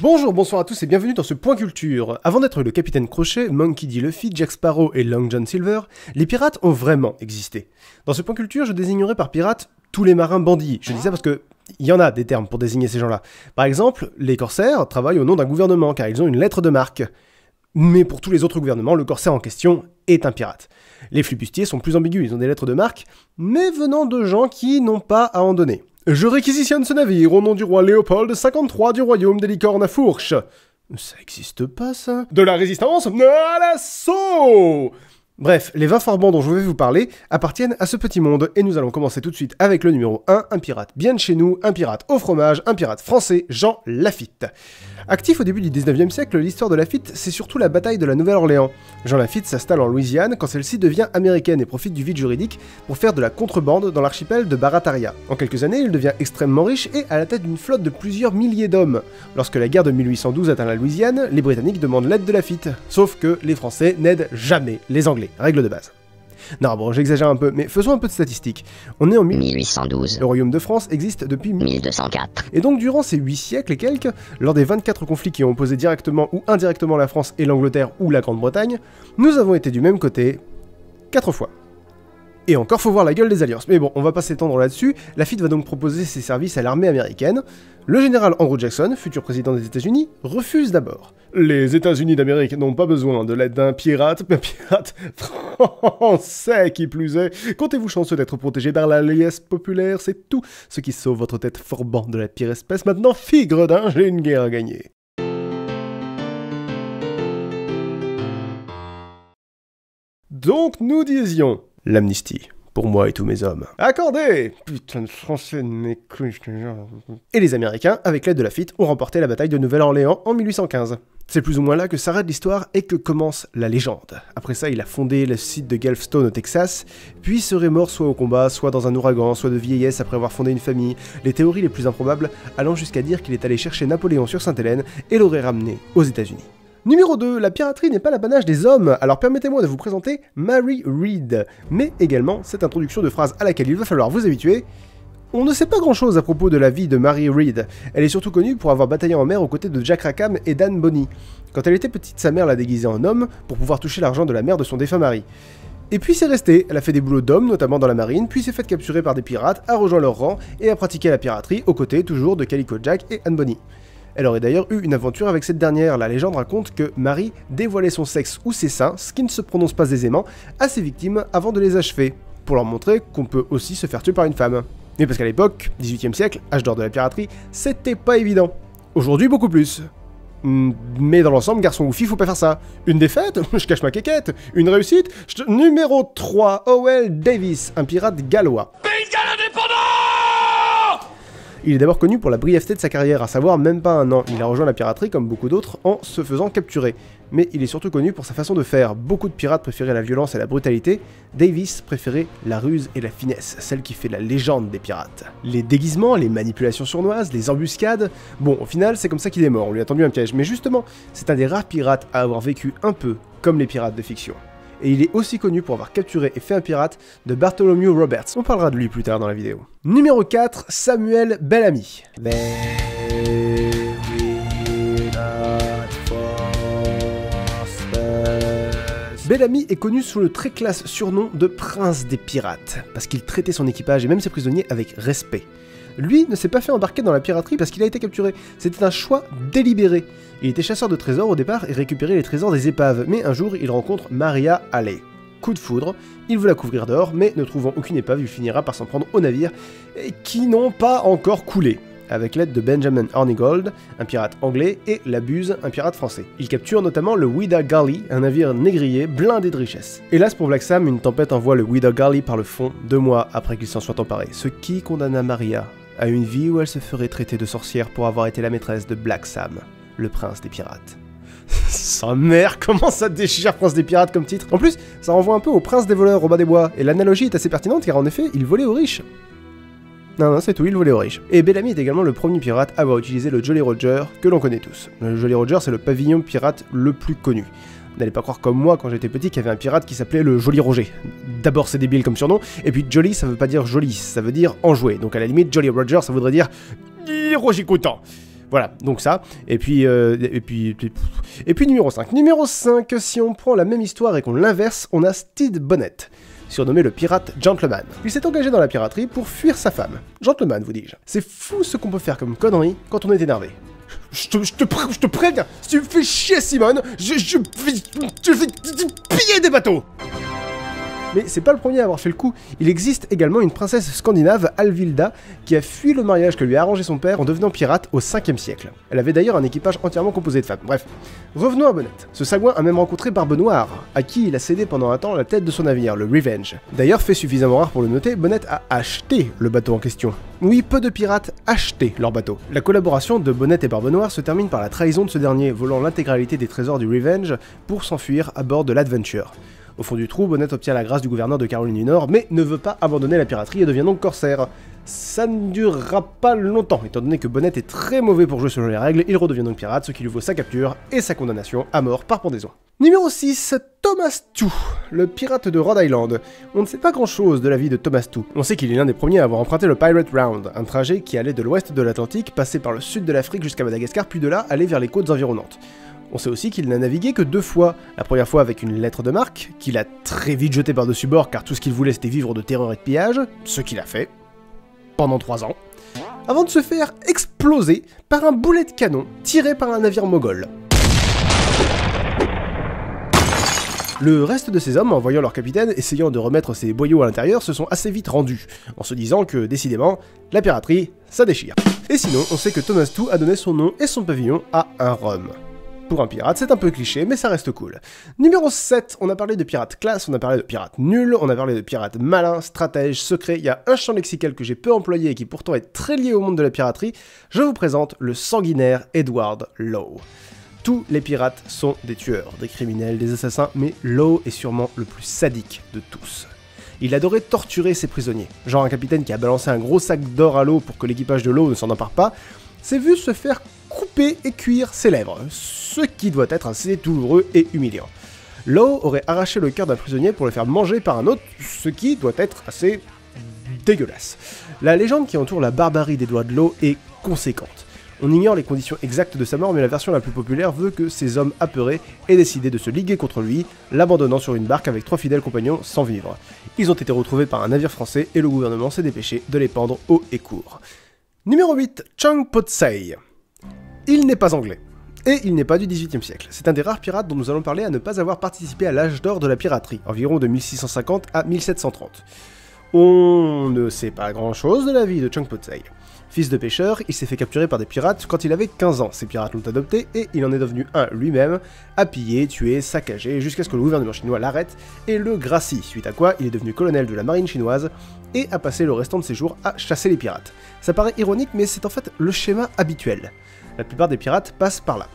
Bonjour, bonsoir à tous et bienvenue dans ce Point Culture. Avant d'être le Capitaine Crochet, Monkey D. Luffy, Jack Sparrow et Long John Silver, les pirates ont vraiment existé. Dans ce Point Culture, je désignerai par pirates tous les marins bandits. Je dis ça parce que il y en a des termes pour désigner ces gens-là. Par exemple, les corsaires travaillent au nom d'un gouvernement car ils ont une lettre de marque. Mais pour tous les autres gouvernements, le corsaire en question est un pirate. Les flibustiers sont plus ambigus, ils ont des lettres de marque, mais venant de gens qui n'ont pas à en donner. Je réquisitionne ce navire au nom du roi Léopold 53 du royaume des licornes à fourche. Ça existe pas, ça? De la résistance à l'assaut! Bref, les 20 forbans dont je vais vous parler appartiennent à ce petit monde, et nous allons commencer tout de suite avec le numéro 1, un pirate bien de chez nous, un pirate au fromage, un pirate français, Jean Lafitte. Actif au début du 19e siècle, l'histoire de Lafitte, c'est surtout la bataille de la Nouvelle-Orléans. Jean Lafitte s'installe en Louisiane quand celle-ci devient américaine et profite du vide juridique pour faire de la contrebande dans l'archipel de Barataria. En quelques années, il devient extrêmement riche et à la tête d'une flotte de plusieurs milliers d'hommes. Lorsque la guerre de 1812 atteint la Louisiane, les Britanniques demandent l'aide de Lafitte. Sauf que les Français n'aident jamais les Anglais. Règle de base. Non, bon, j'exagère un peu, mais faisons un peu de statistiques. On est en 1812. Le royaume de France existe depuis 1204. Et donc durant ces 8 siècles et quelques, lors des 24 conflits qui ont opposé directement ou indirectement la France et l'Angleterre ou la Grande-Bretagne, nous avons été du même côté 4 fois. Et encore faut voir la gueule des alliances. Mais bon, on va pas s'étendre là-dessus. Lafitte va donc proposer ses services à l'armée américaine. Le général Andrew Jackson, futur président des États-Unis, refuse d'abord. Les États-Unis d'Amérique n'ont pas besoin de l'aide d'un pirate français qui plus est. Comptez-vous chanceux d'être protégé par la liesse populaire, c'est tout ce qui sauve votre tête forban de la pire espèce. Maintenant, figredin, j'ai une guerre à gagner. Donc nous disions l'amnistie. Pour moi et tous mes hommes. Accordé! Putain de français de mes couilles, je te jure. Et les Américains, avec l'aide de Lafitte, ont remporté la bataille de Nouvelle-Orléans en 1815. C'est plus ou moins là que s'arrête l'histoire et que commence la légende. Après ça, il a fondé le site de Galveston au Texas, puis serait mort soit au combat, soit dans un ouragan, soit de vieillesse après avoir fondé une famille, les théories les plus improbables allant jusqu'à dire qu'il est allé chercher Napoléon sur Sainte-Hélène et l'aurait ramené aux États-Unis. Numéro 2, la piraterie n'est pas l'apanage des hommes, alors permettez-moi de vous présenter Mary Read, mais également cette introduction de phrase à laquelle il va falloir vous habituer. On ne sait pas grand-chose à propos de la vie de Mary Read, elle est surtout connue pour avoir bataillé en mer aux côtés de Jack Rackham et d'Anne Bonny. Quand elle était petite, sa mère l'a déguisée en homme pour pouvoir toucher l'argent de la mère de son défunt mari. Et puis c'est resté, elle a fait des boulots d'homme, notamment dans la marine, puis s'est faite capturer par des pirates, a rejoint leur rang et a pratiqué la piraterie aux côtés toujours de Calico Jack et Anne Bonny. Elle aurait d'ailleurs eu une aventure avec cette dernière, la légende raconte que Marie dévoilait son sexe ou ses seins, ce qui ne se prononce pas aisément, à ses victimes avant de les achever, pour leur montrer qu'on peut aussi se faire tuer par une femme. Mais parce qu'à l'époque, 18e siècle, âge d'or de la piraterie, c'était pas évident. Aujourd'hui, beaucoup plus. Mais dans l'ensemble, garçon ou fille, faut pas faire ça. Une défaite, je cache ma quéquette. Une réussite, Numéro 3, Howell Davis, un pirate gallois. Il est d'abord connu pour la brièveté de sa carrière, à savoir même pas un an. Il a rejoint la piraterie comme beaucoup d'autres en se faisant capturer. Mais il est surtout connu pour sa façon de faire. Beaucoup de pirates préféraient la violence et la brutalité. Davis préférait la ruse et la finesse, celle qui fait la légende des pirates. Les déguisements, les manipulations sournoises, les embuscades... Bon, au final, c'est comme ça qu'il est mort, on lui a tendu un piège. Mais justement, c'est un des rares pirates à avoir vécu un peu comme les pirates de fiction. Et il est aussi connu pour avoir capturé et fait un pirate de Bartholomew Roberts. On parlera de lui plus tard dans la vidéo. Numéro 4, Samuel Bellamy. Bellamy est connu sous le très classe surnom de Prince des Pirates, parce qu'il traitait son équipage et même ses prisonniers avec respect. Lui ne s'est pas fait embarquer dans la piraterie parce qu'il a été capturé, c'était un choix délibéré. Il était chasseur de trésors au départ et récupérait les trésors des épaves, mais un jour il rencontre Maria Halley. Coup de foudre, il veut la couvrir d'or, mais ne trouvant aucune épave, il finira par s'en prendre aux navires qui n'ont pas encore coulé, avec l'aide de Benjamin Hornigold, un pirate anglais, et la Buse, un pirate français. Il capture notamment le Ouida Galley, un navire négrier blindé de richesses. Hélas pour Black Sam, une tempête envoie le Ouida Galley par le fond 2 mois après qu'il s'en soit emparé, ce qui condamna Maria à une vie où elle se ferait traiter de sorcière pour avoir été la maîtresse de Black Sam, le prince des pirates. Sa mère, comment ça déchire Prince des pirates comme titre? En plus, ça renvoie un peu au prince des voleurs Robin des Bois, et l'analogie est assez pertinente car en effet, il volait aux riches. Non, c'est tout, il volait aux riches. Et Bellamy est également le premier pirate à avoir utilisé le Jolly Roger, que l'on connaît tous. Le Jolly Roger, c'est le pavillon pirate le plus connu. N'allez pas croire comme moi quand j'étais petit qu'il y avait un pirate qui s'appelait le Jolly Roger. D'abord c'est débile comme surnom, et puis Jolly ça veut pas dire joli, ça veut dire enjoué. Donc à la limite Jolly Roger ça voudrait dire Roger content. Voilà, donc ça, et puis numéro 5. Numéro 5, si on prend la même histoire et qu'on l'inverse, on a Stede Bonnet, surnommé le pirate Gentleman. Il s'est engagé dans la piraterie pour fuir sa femme. Gentleman, vous dis-je. C'est fou ce qu'on peut faire comme connerie quand on est énervé. Je te préviens, si tu me fais chier, Simone, je vais piller des bateaux. Mais c'est pas le premier à avoir fait le coup. Il existe également une princesse scandinave, Alvilda, qui a fui le mariage que lui a arrangé son père en devenant pirate au 5e siècle. Elle avait d'ailleurs un équipage entièrement composé de femmes. Bref, revenons à Bonnet. Ce sagouin a même rencontré Barbe Noire, à qui il a cédé pendant un temps la tête de son navire, le Revenge. D'ailleurs, fait suffisamment rare pour le noter, Bonnet a acheté le bateau en question. Oui, peu de pirates achetaient leur bateau. La collaboration de Bonnet et Barbe Noire se termine par la trahison de ce dernier, volant l'intégralité des trésors du Revenge pour s'enfuir à bord de l'Adventure. Au fond du trou, Bonnet obtient la grâce du gouverneur de Caroline du Nord, mais ne veut pas abandonner la piraterie et devient donc corsaire. Ça ne durera pas longtemps, étant donné que Bonnet est très mauvais pour jouer selon les règles, il redevient donc pirate, ce qui lui vaut sa capture et sa condamnation à mort par pendaison. Numéro 6, Thomas Tew, le pirate de Rhode Island. On ne sait pas grand chose de la vie de Thomas Tew. On sait qu'il est l'un des premiers à avoir emprunté le Pirate Round, un trajet qui allait de l'ouest de l'Atlantique, passer par le sud de l'Afrique jusqu'à Madagascar, puis de là aller vers les côtes environnantes. On sait aussi qu'il n'a navigué que 2 fois, la première fois avec une lettre de marque, qu'il a très vite jetée par-dessus bord car tout ce qu'il voulait c'était vivre de terreur et de pillage, ce qu'il a fait, pendant 3 ans, avant de se faire exploser par un boulet de canon tiré par un navire moghol. Le reste de ces hommes, en voyant leur capitaine essayant de remettre ses boyaux à l'intérieur, se sont assez vite rendus, en se disant que, décidément, la piraterie, ça déchire. Et sinon, on sait que Thomas Tew a donné son nom et son pavillon à un rhum. Pour un pirate, c'est un peu cliché, mais ça reste cool. Numéro 7, on a parlé de pirates classe, on a parlé de pirates nuls, on a parlé de pirates malins, stratèges, secrets, il y a un champ lexical que j'ai peu employé et qui pourtant est très lié au monde de la piraterie, je vous présente le sanguinaire Edward Lowe. Tous les pirates sont des tueurs, des criminels, des assassins, mais Lowe est sûrement le plus sadique de tous. Il adorait torturer ses prisonniers, genre un capitaine qui a balancé un gros sac d'or à l'eau pour que l'équipage de Lowe ne s'en empare pas, s'est vu se faire couper et cuire ses lèvres, ce qui doit être assez douloureux et humiliant. Lowe aurait arraché le cœur d'un prisonnier pour le faire manger par un autre, ce qui doit être assez dégueulasse. La légende qui entoure la barbarie d'Edward Lowe est conséquente. On ignore les conditions exactes de sa mort, mais la version la plus populaire veut que ces hommes apeurés aient décidé de se liguer contre lui, l'abandonnant sur une barque avec 3 fidèles compagnons sans vivre. Ils ont été retrouvés par un navire français et le gouvernement s'est dépêché de les pendre haut et court. Numéro 8, Chang Po-tsei. Il n'est pas anglais. Et il n'est pas du XVIIIe siècle. C'est un des rares pirates dont nous allons parler à ne pas avoir participé à l'âge d'or de la piraterie, environ de 1650 à 1730. On ne sait pas grand chose de la vie de Chang Po-tsei. Fils de pêcheur, il s'est fait capturer par des pirates quand il avait 15 ans. Ces pirates l'ont adopté et il en est devenu un lui-même, à piller, tuer, saccager, jusqu'à ce que le gouvernement chinois l'arrête et le gracie, suite à quoi il est devenu colonel de la marine chinoise et a passé le restant de ses jours à chasser les pirates. Ça paraît ironique, mais c'est en fait le schéma habituel. La plupart des pirates passent par là.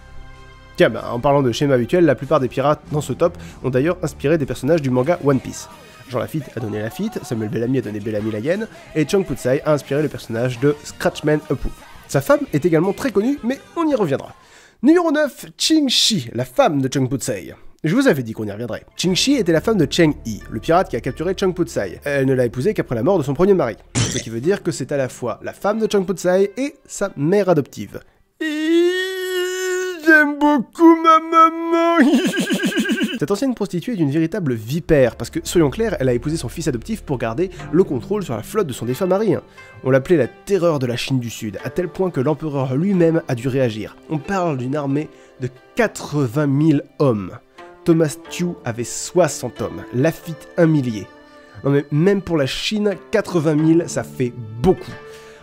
Tiens, en parlant de schéma habituel, la plupart des pirates dans ce top ont d'ailleurs inspiré des personnages du manga One Piece. Jean Lafitte a donné Lafitte, Samuel Bellamy a donné Bellamy la hyène, et Chang Po-tsei a inspiré le personnage de Scratchman Apu. Sa femme est également très connue, mais on y reviendra. Numéro 9, Ching Shi, la femme de Chang Po-tsei. Je vous avais dit qu'on y reviendrait. Ching Shi était la femme de Cheng Yi, le pirate qui a capturé Chang Po-tsei. Elle ne l'a épousé qu'après la mort de son premier mari. Ce qui veut dire que c'est à la fois la femme de Chang Po-tsei et sa mère adoptive. J'aime beaucoup ma maman. Cette ancienne prostituée est une véritable vipère, parce que, soyons clairs, elle a épousé son fils adoptif pour garder le contrôle sur la flotte de son défunt mari. On l'appelait la terreur de la Chine du Sud, à tel point que l'empereur lui-même a dû réagir. On parle d'une armée de 80 000 hommes. Thomas Tew avait 60 hommes, Lafitte 1 millier. Non mais même pour la Chine, 80 000, ça fait beaucoup.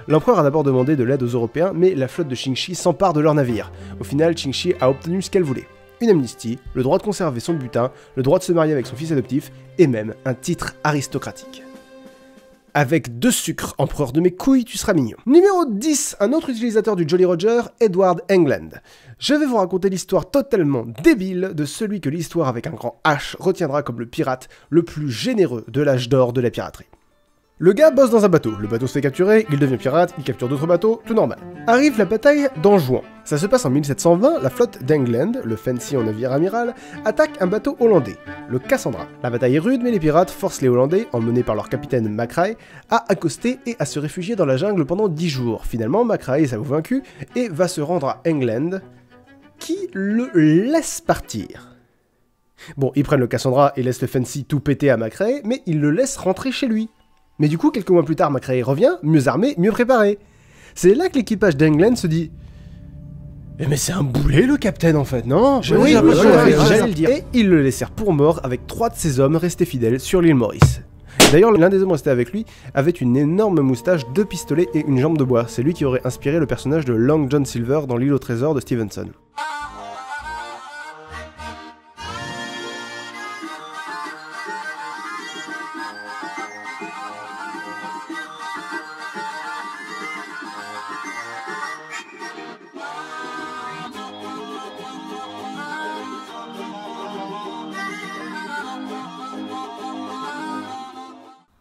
L'empereur a d'abord demandé de l'aide aux Européens, mais la flotte de Qingshi s'empare de leurs navires. Au final, Qingshi a obtenu ce qu'elle voulait. Une amnistie, le droit de conserver son butin, le droit de se marier avec son fils adoptif, et même un titre aristocratique. Avec 2 sucres, empereur de mes couilles, tu seras mignon. Numéro 10, un autre utilisateur du Jolly Roger, Edward England. Je vais vous raconter l'histoire totalement débile de celui que l'histoire avec un grand H retiendra comme le pirate le plus généreux de l'âge d'or de la piraterie. Le gars bosse dans un bateau, le bateau se fait capturer, il devient pirate, il capture d'autres bateaux, tout normal. Arrive la bataille d'Anjouan. Ça se passe en 1720, la flotte d'England, le fancy en navire amiral, attaque un bateau hollandais, le Cassandra. La bataille est rude, mais les pirates forcent les Hollandais, emmenés par leur capitaine Macrae, à accoster et à se réfugier dans la jungle pendant 10 jours. Finalement, Macrae s'avoue vaincu et va se rendre à England, qui le laisse partir. Bon, ils prennent le Cassandra et laissent le fancy tout péter à Macrae, mais ils le laissent rentrer chez lui. Mais du coup, quelques mois plus tard, Macrae revient, mieux armé, mieux préparé. C'est là que l'équipage d'England se dit « Mais c'est un boulet le capitaine en fait, non ?» Oui, j'allais le dire. Et ils le laissèrent pour mort avec 3 de ses hommes restés fidèles sur l'île Maurice. D'ailleurs, l'un des hommes restés avec lui avait une énorme moustache, 2 pistolets et une jambe de bois. C'est lui qui aurait inspiré le personnage de Long John Silver dans L'île au trésor de Stevenson.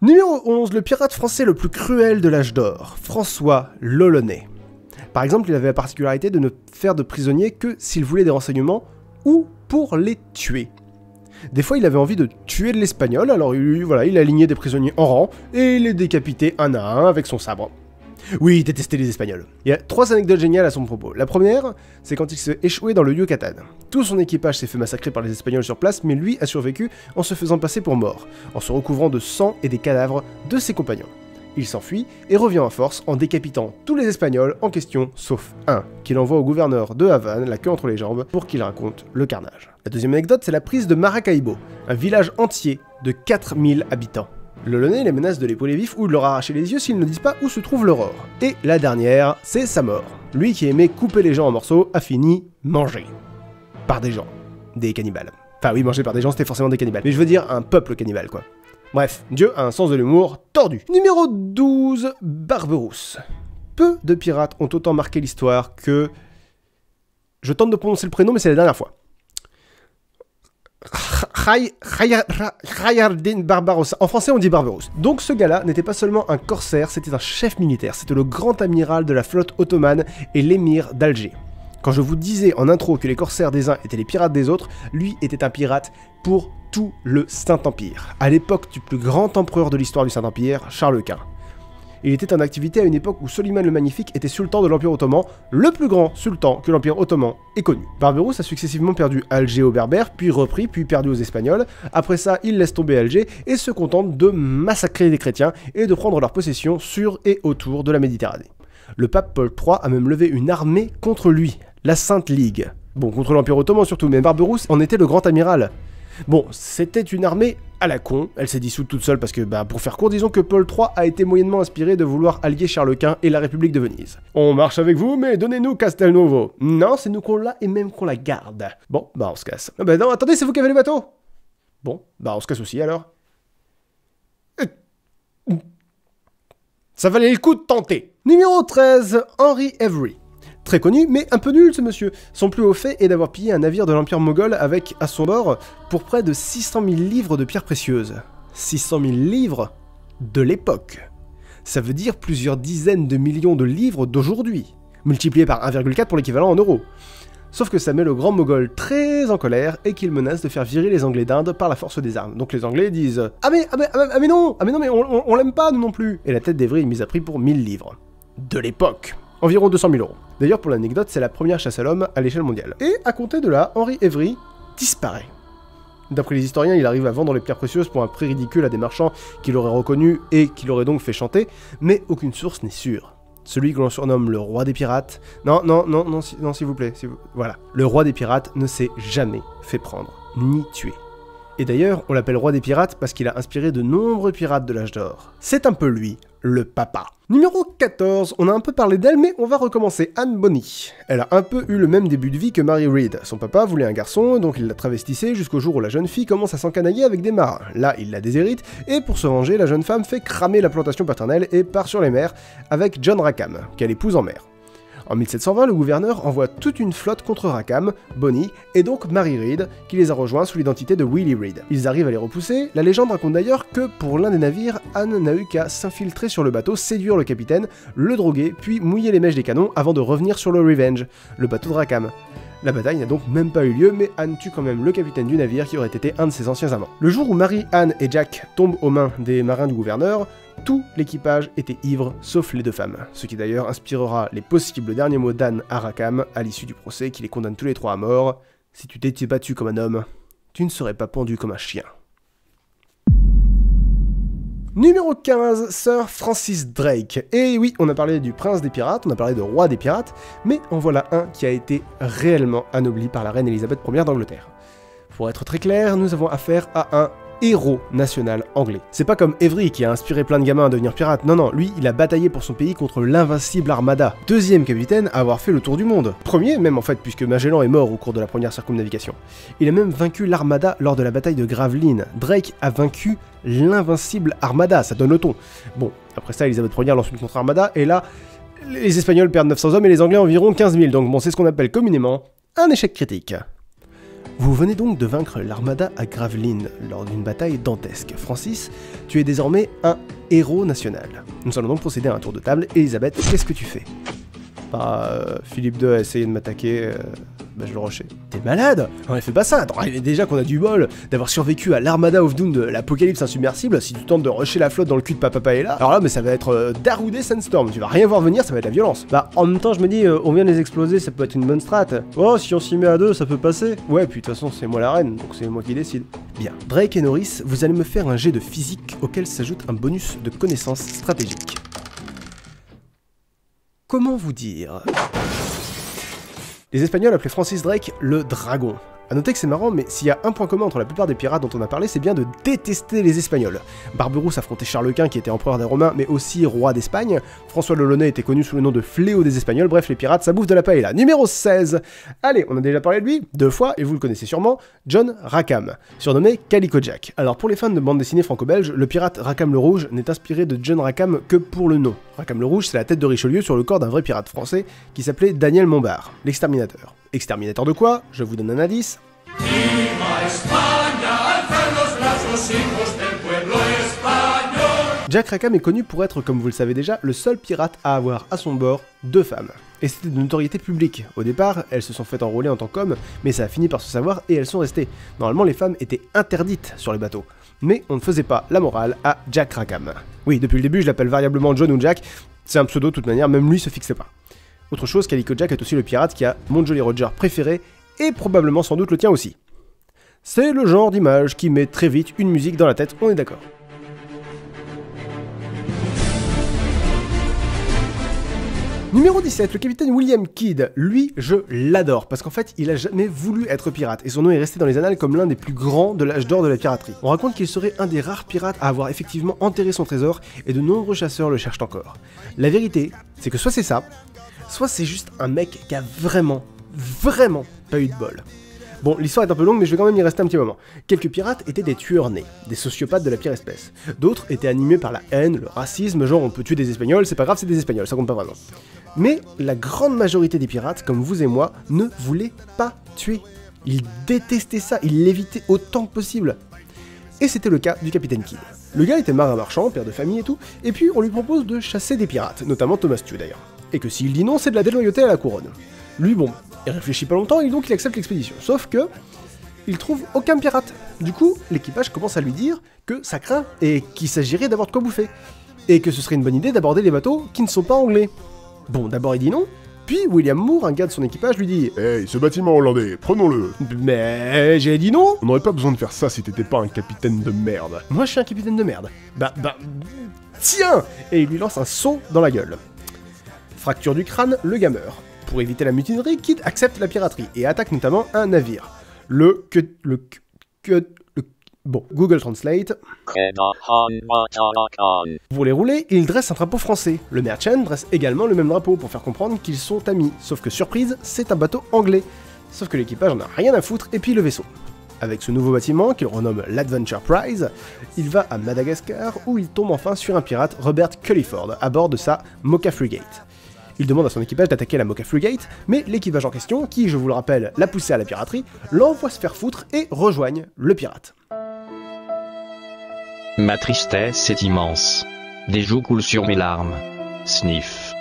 Numéro 11, le pirate français le plus cruel de l'âge d'or, François l'Olonnais. Par exemple, il avait la particularité de ne faire de prisonniers que s'il voulait des renseignements ou pour les tuer. Des fois, il avait envie de tuer de l'Espagnol, alors il alignait des prisonniers en rang et les décapitait un à un avec son sabre. Oui, il détestait les Espagnols. Il y a 3 anecdotes géniales à son propos. La première, c'est quand il s'est échoué dans le Yucatan. Tout son équipage s'est fait massacrer par les Espagnols sur place, mais lui a survécu en se faisant passer pour mort, en se recouvrant de sang et des cadavres de ses compagnons. Il s'enfuit et revient en force en décapitant tous les Espagnols en question, sauf un, qu'il envoie au gouverneur de Havane, la queue entre les jambes, pour qu'il raconte le carnage. La deuxième anecdote, c'est la prise de Maracaibo, un village entier de 4000 habitants. L'Olonnais les menace de les brûler vifs ou de leur arracher les yeux s'ils ne disent pas où se trouve l'aurore. Et la dernière, c'est sa mort. Lui qui aimait couper les gens en morceaux a fini mangé. Par des gens. Des cannibales. Enfin oui, mangé par des gens, c'était forcément des cannibales. Mais je veux dire un peuple cannibale, quoi. Bref, Dieu a un sens de l'humour tordu. Numéro 12, Barberousse. Peu de pirates ont autant marqué l'histoire que... Je tente de prononcer le prénom, mais c'est la dernière fois. Khayardin Barbarossa. En français, on dit Barberousse. Donc ce gars-là n'était pas seulement un corsaire, c'était un chef militaire. C'était le grand amiral de la flotte ottomane et l'émir d'Alger. Quand je vous disais en intro que les corsaires des uns étaient les pirates des autres, lui était un pirate pour tout le Saint-Empire. À l'époque du plus grand empereur de l'histoire du Saint-Empire, Charles Quint. Il était en activité à une époque où Soliman le Magnifique était sultan de l'Empire Ottoman, le plus grand sultan que l'Empire Ottoman ait connu. Barberousse a successivement perdu Alger aux Berbères, puis repris, puis perdu aux Espagnols. Après ça, il laisse tomber Alger et se contente de massacrer les chrétiens et de prendre leur possession sur et autour de la Méditerranée. Le pape Paul III a même levé une armée contre lui, la Sainte Ligue. Bon, contre l'Empire Ottoman surtout, mais Barberousse en était le grand amiral. Bon, c'était une armée à la con, elle s'est dissoute toute seule parce que, pour faire court, disons que Paul III a été moyennement inspiré de vouloir allier Charles Quint et la République de Venise. On marche avec vous, mais donnez-nous Castelnuovo. Non, c'est nous qu'on l'a et même qu'on la garde. Bon, on se casse. Non, attendez, c'est vous qui avez le bateau. Bon, on se casse aussi alors. Ça valait le coup de tenter. Numéro 13, Henry Avery. Très connu, mais un peu nul ce monsieur. Son plus haut fait est d'avoir pillé un navire de l'Empire moghol avec, à son bord, pour près de 600 000 livres de pierres précieuses. 600 000 livres de l'époque. Ça veut dire plusieurs dizaines de millions de livres d'aujourd'hui, multiplié par 1,4 pour l'équivalent en euros. Sauf que ça met le grand moghol très en colère et qu'il menace de faire virer les Anglais d'Inde par la force des armes. Donc les Anglais disent « Ah mais non, mais on l'aime pas nous non plus !» Et la tête d'Avery est mise à prix pour 1000 livres. De l'époque. Environ 200 000 euros. D'ailleurs, pour l'anecdote, c'est la première chasse à l'homme à l'échelle mondiale. Et à compter de là, Henry Avery disparaît. D'après les historiens, il arrive à vendre les pierres précieuses pour un prix ridicule à des marchands qui l'auraient reconnu et qui l'auraient donc fait chanter, mais aucune source n'est sûre. Celui que l'on surnomme le roi des pirates... Non, s'il vous plaît, voilà. Le roi des pirates ne s'est jamais fait prendre, ni tuer. Et d'ailleurs, on l'appelle roi des pirates parce qu'il a inspiré de nombreux pirates de l'âge d'or. C'est un peu lui, le papa. Numéro 14, on a un peu parlé d'elle, mais on va recommencer. Anne Bonny. Elle a un peu eu le même début de vie que Mary Read. Son papa voulait un garçon, donc il l'a travestissé jusqu'au jour où la jeune fille commence à s'encanailler avec des marins. Là, il la déshérite, et pour se venger, la jeune femme fait cramer la plantation paternelle et part sur les mers avec John Rackham, qu'elle épouse en mer. En 1720, le gouverneur envoie toute une flotte contre Rackham, Bonny et donc Mary Read, qui les a rejoints sous l'identité de Willie Read. Ils arrivent à les repousser, la légende raconte d'ailleurs que pour l'un des navires, Anne n'a eu qu'à s'infiltrer sur le bateau, séduire le capitaine, le droguer, puis mouiller les mèches des canons avant de revenir sur le Revenge, le bateau de Rackham. La bataille n'a donc même pas eu lieu, mais Anne tue quand même le capitaine du navire qui aurait été un de ses anciens amants. Le jour où Mary, Anne et Jack tombent aux mains des marins du gouverneur, tout l'équipage était ivre, sauf les deux femmes, ce qui d'ailleurs inspirera les possibles derniers mots d'Anne à Rackham à l'issue du procès qui les condamne tous les trois à mort. Si tu t'étais battu comme un homme, tu ne serais pas pendu comme un chien. Numéro 15, Sir Francis Drake. Et oui, on a parlé du prince des pirates, on a parlé de roi des pirates, mais en voilà un qui a été réellement anobli par la reine Elisabeth Ier d'Angleterre. Pour être très clair, nous avons affaire à un héros national anglais. C'est pas comme Avery qui a inspiré plein de gamins à devenir pirates, non, lui, il a bataillé pour son pays contre l'invincible Armada, deuxième capitaine à avoir fait le tour du monde. Premier même en fait, puisque Magellan est mort au cours de la première circumnavigation. Il a même vaincu l'Armada lors de la bataille de Gravelines. Drake a vaincu l'invincible Armada, ça donne le ton. Bon, après ça, Elisabeth Ier lance une contre-Armada, et là, les Espagnols perdent 900 hommes et les Anglais environ 15 000, donc bon, c'est ce qu'on appelle communément un échec critique. Vous venez donc de vaincre l'Armada à Gravelines lors d'une bataille dantesque. Francis, tu es désormais un héros national. Nous allons donc procéder à un tour de table. Elisabeth, qu'est-ce que tu fais? Philippe II a essayé de m'attaquer, je le rushais. T'es malade? Non, fais pas ça. Attends, déjà qu'on a du bol d'avoir survécu à l'Armada of Doom de l'Apocalypse insubmersible, si tu tentes de rusher la flotte dans le cul de Papa Paella, alors là, mais ça va être Darude Sandstorm, tu vas rien voir venir, ça va être la violence. En même temps, je me dis, on vient de les exploser, ça peut être une bonne strat. Oh, si on s'y met à deux, ça peut passer. Ouais, puis de toute façon, c'est moi la reine, donc c'est moi qui décide. Bien. Drake et Norris, vous allez me faire un jet de physique auquel s'ajoute un bonus de connaissances stratégiques. Comment vous dire? Les Espagnols appelaient Francis Drake le dragon. A noter que c'est marrant, mais s'il y a un point commun entre la plupart des pirates dont on a parlé, c'est bien de détester les Espagnols. Barberousse affrontait Charles Quint qui était empereur des Romains, mais aussi roi d'Espagne. François le Launay était connu sous le nom de fléau des Espagnols. Bref, les pirates, ça bouffe de la paella. Numéro 16. Allez, on a déjà parlé de lui, 2 fois, et vous le connaissez sûrement, John Rackham, surnommé Calico Jack. Alors pour les fans de bande dessinée franco-belge, le pirate Rackham le Rouge n'est inspiré de John Rackham que pour le nom. Rackham le Rouge, c'est la tête de Richelieu sur le corps d'un vrai pirate français qui s'appelait Daniel Montbard, l'exterminateur. Exterminateur de quoi? Je vous donne un indice. Jack Rackham est connu pour être, comme vous le savez déjà, le seul pirate à avoir à son bord 2 femmes. Et c'était de notoriété publique. Au départ, elles se sont faites enrôler en tant qu'hommes, mais ça a fini par se savoir et elles sont restées. Normalement, les femmes étaient interdites sur les bateaux. Mais on ne faisait pas la morale à Jack Rackham. Oui, depuis le début, je l'appelle variablement John ou Jack. C'est un pseudo de toute manière, même lui se fixait pas. Autre chose, Calico Jack est aussi le pirate qui a mon Jolly Roger préféré, et probablement sans doute le tien aussi. C'est le genre d'image qui met très vite une musique dans la tête, on est d'accord. Numéro 17, le capitaine William Kidd. Lui, je l'adore, parce qu'en fait, il a jamais voulu être pirate, et son nom est resté dans les annales comme l'un des plus grands de l'âge d'or de la piraterie. On raconte qu'il serait un des rares pirates à avoir effectivement enterré son trésor, et de nombreux chasseurs le cherchent encore. La vérité, c'est que soit c'est ça, soit c'est juste un mec qui a vraiment pas eu de bol. Bon, l'histoire est un peu longue, mais je vais quand même y rester un petit moment. Quelques pirates étaient des tueurs nés, des sociopathes de la pire espèce. D'autres étaient animés par la haine, le racisme, genre on peut tuer des Espagnols, c'est pas grave, c'est des Espagnols, ça compte pas vraiment. Mais la grande majorité des pirates, comme vous et moi, ne voulaient pas tuer. Ils détestaient ça, ils l'évitaient autant que possible. Et c'était le cas du capitaine Kidd. Le gars était marin marchand, père de famille et tout, et puis on lui propose de chasser des pirates, notamment Thomas Tew d'ailleurs. Et que s'il dit non, c'est de la déloyauté à la couronne. Lui, bon, il réfléchit pas longtemps et donc il accepte l'expédition. Sauf que, il trouve aucun pirate. Du coup, l'équipage commence à lui dire que ça craint et qu'il s'agirait d'avoir de quoi bouffer. Et que ce serait une bonne idée d'aborder les bateaux qui ne sont pas anglais. Bon, d'abord il dit non, puis William Moore, un gars de son équipage, lui dit « Hey, ce bâtiment hollandais, prenons-le !» Mais j'ai dit non. On n'aurait pas besoin de faire ça si t'étais pas un capitaine de merde. Moi je suis un capitaine de merde. Tiens. Et il lui lance un seau dans la gueule. Fracture du crâne, le gars meurt. Pour éviter la mutinerie, Kidd accepte la piraterie et attaque notamment un navire. Bon, Google Translate. Pour les rouler, il dresse un drapeau français. Le Merchant dresse également le même drapeau pour faire comprendre qu'ils sont amis. Sauf que surprise, c'est un bateau anglais. Sauf que l'équipage en a rien à foutre et puis le vaisseau. Avec ce nouveau bâtiment, qu'il renomme l'Adventure Prize, il va à Madagascar où il tombe enfin sur un pirate, Robert Culliford, à bord de sa Mocha Frigate. Il demande à son équipage d'attaquer la Mocha Frigate, mais l'équipage en question, qui, je vous le rappelle, l'a poussé à la piraterie, l'envoie se faire foutre et rejoignent le pirate. Ma tristesse est immense. Des joues coulent sur mes larmes. Sniff.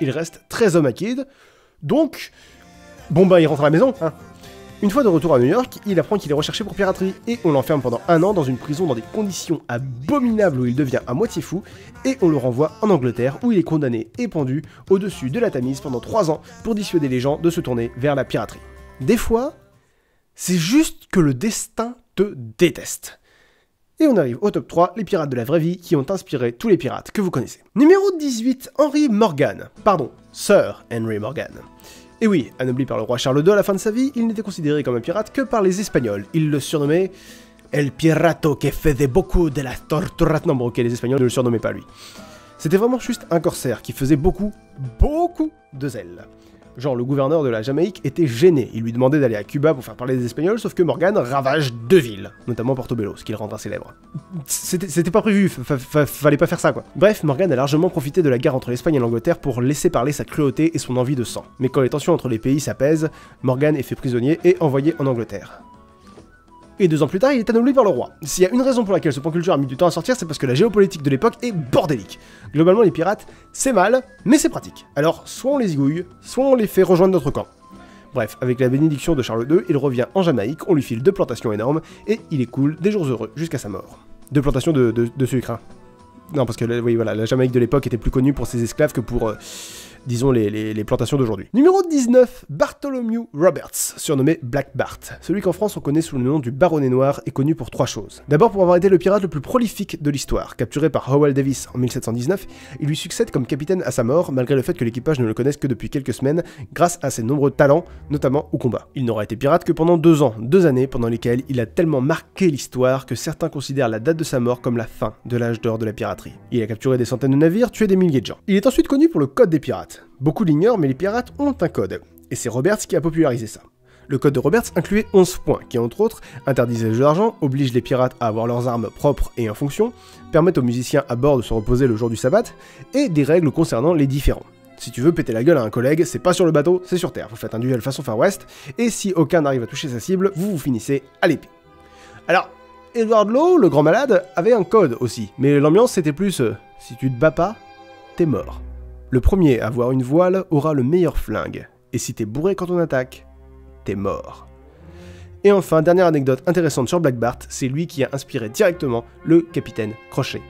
Il reste très homme à Kid, donc... Bon bah il rentre à la maison, hein. Une fois de retour à New York, il apprend qu'il est recherché pour piraterie, et on l'enferme pendant 1 an dans une prison dans des conditions abominables où il devient à moitié fou, et on le renvoie en Angleterre où il est condamné et pendu au-dessus de la Tamise pendant 3 ans pour dissuader les gens de se tourner vers la piraterie. Des fois, c'est juste que le destin te déteste. Et on arrive au top 3, les pirates de la vraie vie qui ont inspiré tous les pirates que vous connaissez. Numéro 18, Henry Morgan. Pardon, Sir Henry Morgan. Et oui, anobli par le roi Charles II à la fin de sa vie, il n'était considéré comme un pirate que par les Espagnols. Ils le surnommaient El Pirato que faisait beaucoup de la tortura. Non bon ok, les Espagnols ne le surnommaient pas lui. C'était vraiment juste un corsaire qui faisait beaucoup de zèle. Genre le gouverneur de la Jamaïque était gêné, il lui demandait d'aller à Cuba pour faire parler des Espagnols, sauf que Morgan ravage 2 villes, notamment Portobello, ce qui le rendra célèbre. C'était pas prévu, fallait pas faire ça quoi. Bref, Morgan a largement profité de la guerre entre l'Espagne et l'Angleterre pour laisser parler sa cruauté et son envie de sang. Mais quand les tensions entre les pays s'apaisent, Morgan est fait prisonnier et envoyé en Angleterre. Et 2 ans plus tard, il est anobli par le roi. S'il y a une raison pour laquelle ce pan culture a mis du temps à sortir, c'est parce que la géopolitique de l'époque est bordélique. Globalement, les pirates, c'est mal, mais c'est pratique. Alors, soit on les zigouille, soit on les fait rejoindre notre camp. Bref, avec la bénédiction de Charles II, il revient en Jamaïque, on lui file 2 plantations énormes, et il est cool des jours heureux jusqu'à sa mort. 2 plantations de sucre, hein. Non, parce que oui, voilà, la Jamaïque de l'époque était plus connue pour ses esclaves que pour... disons les plantations d'aujourd'hui. Numéro 19, Bartholomew Roberts, surnommé Black Bart. Celui qu'en France on connaît sous le nom du Baronnet Noir est connu pour 3 choses. D'abord pour avoir été le pirate le plus prolifique de l'histoire. Capturé par Howell Davis en 1719, il lui succède comme capitaine à sa mort, malgré le fait que l'équipage ne le connaisse que depuis quelques semaines, grâce à ses nombreux talents, notamment au combat. Il n'aura été pirate que pendant 2 ans, 2 années pendant lesquelles il a tellement marqué l'histoire que certains considèrent la date de sa mort comme la fin de l'âge d'or de la piraterie. Il a capturé des centaines de navires, tué des milliers de gens. Il est ensuite connu pour le code des pirates. Beaucoup l'ignorent, mais les pirates ont un code, et c'est Roberts qui a popularisé ça. Le code de Roberts incluait 11 points, qui entre autres interdisent les jeux d'argent, obligent les pirates à avoir leurs armes propres et en fonction, permettent aux musiciens à bord de se reposer le jour du sabbat, et des règles concernant les différents. Si tu veux péter la gueule à un collègue, c'est pas sur le bateau, c'est sur terre. Vous faites un duel façon Far West, et si aucun n'arrive à toucher sa cible, vous finissez à l'épée. Alors, Edward Lowe, le grand malade, avait un code aussi, mais l'ambiance c'était plus si tu te bats pas, t'es mort. Le premier à avoir une voile aura le meilleur flingue, et si t'es bourré quand on attaque, t'es mort. Et enfin, dernière anecdote intéressante sur Black Bart, c'est lui qui a inspiré directement le capitaine Crochet.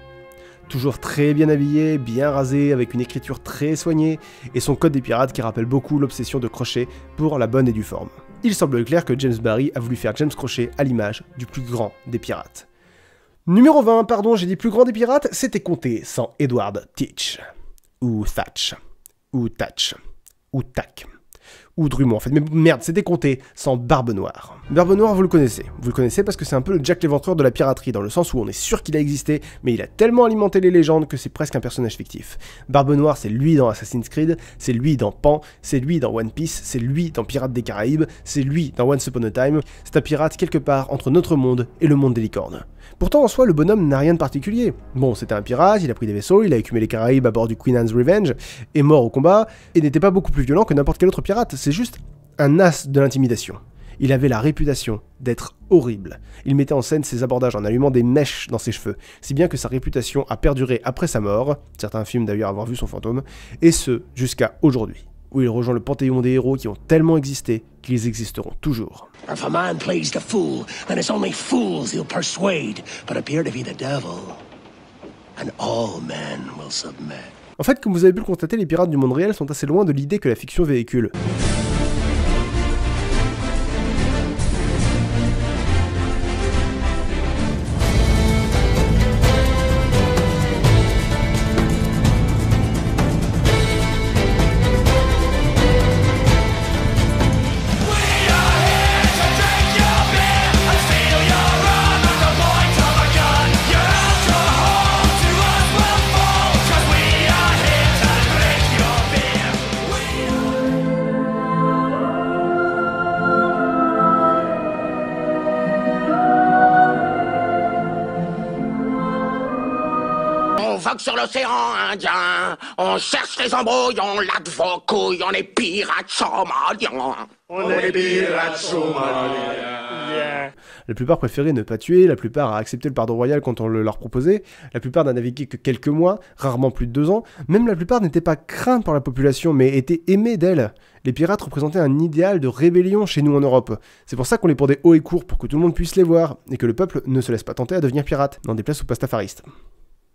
Toujours très bien habillé, bien rasé, avec une écriture très soignée, et son code des pirates qui rappelle beaucoup l'obsession de Crochet pour la bonne et due forme. Il semble clair que James Barry a voulu faire James Crochet à l'image du plus grand des pirates. Numéro 20, pardon, j'ai dit plus grand des pirates, c'était compté sans Edward Teach. Ou Thatch, ou Tatch, ou Tac, ou Drummond en fait, mais merde, c'était compté sans Barbe Noire. Barbe Noire, vous le connaissez parce que c'est un peu le Jack l'Éventreur de la piraterie, dans le sens où on est sûr qu'il a existé, mais il a tellement alimenté les légendes que c'est presque un personnage fictif. Barbe Noire, c'est lui dans Assassin's Creed, c'est lui dans Pan, c'est lui dans One Piece, c'est lui dans Pirates des Caraïbes, c'est lui dans Once Upon a Time, c'est un pirate quelque part entre notre monde et le monde des licornes. Pourtant, en soi, le bonhomme n'a rien de particulier. Bon, c'était un pirate, il a pris des vaisseaux, il a écumé les Caraïbes à bord du Queen Anne's Revenge, est mort au combat, et n'était pas beaucoup plus violent que n'importe quel autre pirate, c'est juste un as de l'intimidation. Il avait la réputation d'être horrible. Il mettait en scène ses abordages en allumant des mèches dans ses cheveux, si bien que sa réputation a perduré après sa mort, certains films d'ailleurs avoir vu son fantôme, et ce, jusqu'à aujourd'hui, où il rejoint le panthéon des héros qui ont tellement existé qu'ils existeront toujours. If a man plays the fool, then it's only fools he'll persuade, but appear to be the devil, and all men will submit. En fait, comme vous avez pu le constater, les pirates du monde réel sont assez loin de l'idée que la fiction véhicule. On vogue sur l'océan Indien, On cherche les embrouilles, on l'a de vos couilles, on est pirates somaliens. On est pirates somaliens. La plupart préféraient ne pas tuer, la plupart a accepté le pardon royal quand on le leur proposait, la plupart n'a navigué que quelques mois, rarement plus de 2 ans, même la plupart n'étaient pas craints par la population, mais étaient aimés d'elle. Les pirates représentaient un idéal de rébellion chez nous en Europe. C'est pour ça qu'on les pendait haut et court, pour que tout le monde puisse les voir, et que le peuple ne se laisse pas tenter à devenir pirate, dans des places aux pastafaristes.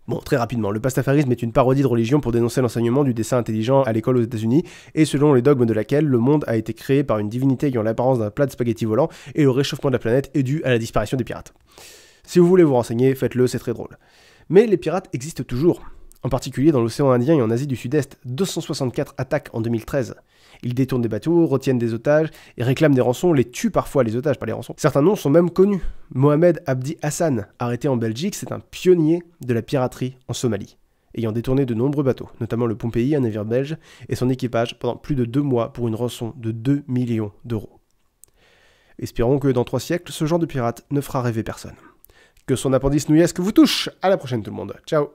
Bon, très rapidement, le pastafarisme est une parodie de religion pour dénoncer l'enseignement du dessin intelligent à l'école aux États-Unis, et selon les dogmes de laquelle le monde a été créé par une divinité ayant l'apparence d'un plat de spaghettis volant, et le réchauffement de la planète est dû à la disparition des pirates. Si vous voulez vous renseigner, faites-le, c'est très drôle. Mais les pirates existent toujours. En particulier dans l'océan Indien et en Asie du Sud-Est, 264 attaques en 2013. Ils détournent des bateaux, retiennent des otages, et réclament des rançons, les tuent parfois les otages, pas les rançons. Certains noms sont même connus. Mohamed Abdi Hassan, arrêté en Belgique, c'est un pionnier de la piraterie en Somalie, ayant détourné de nombreux bateaux, notamment le Pompéi, un navire belge, et son équipage pendant plus de 2 mois pour une rançon de 2 millions d'euros. Espérons que dans 3 siècles, ce genre de pirate ne fera rêver personne. Que son appendice nouillesque vous touche. À la prochaine tout le monde. Ciao.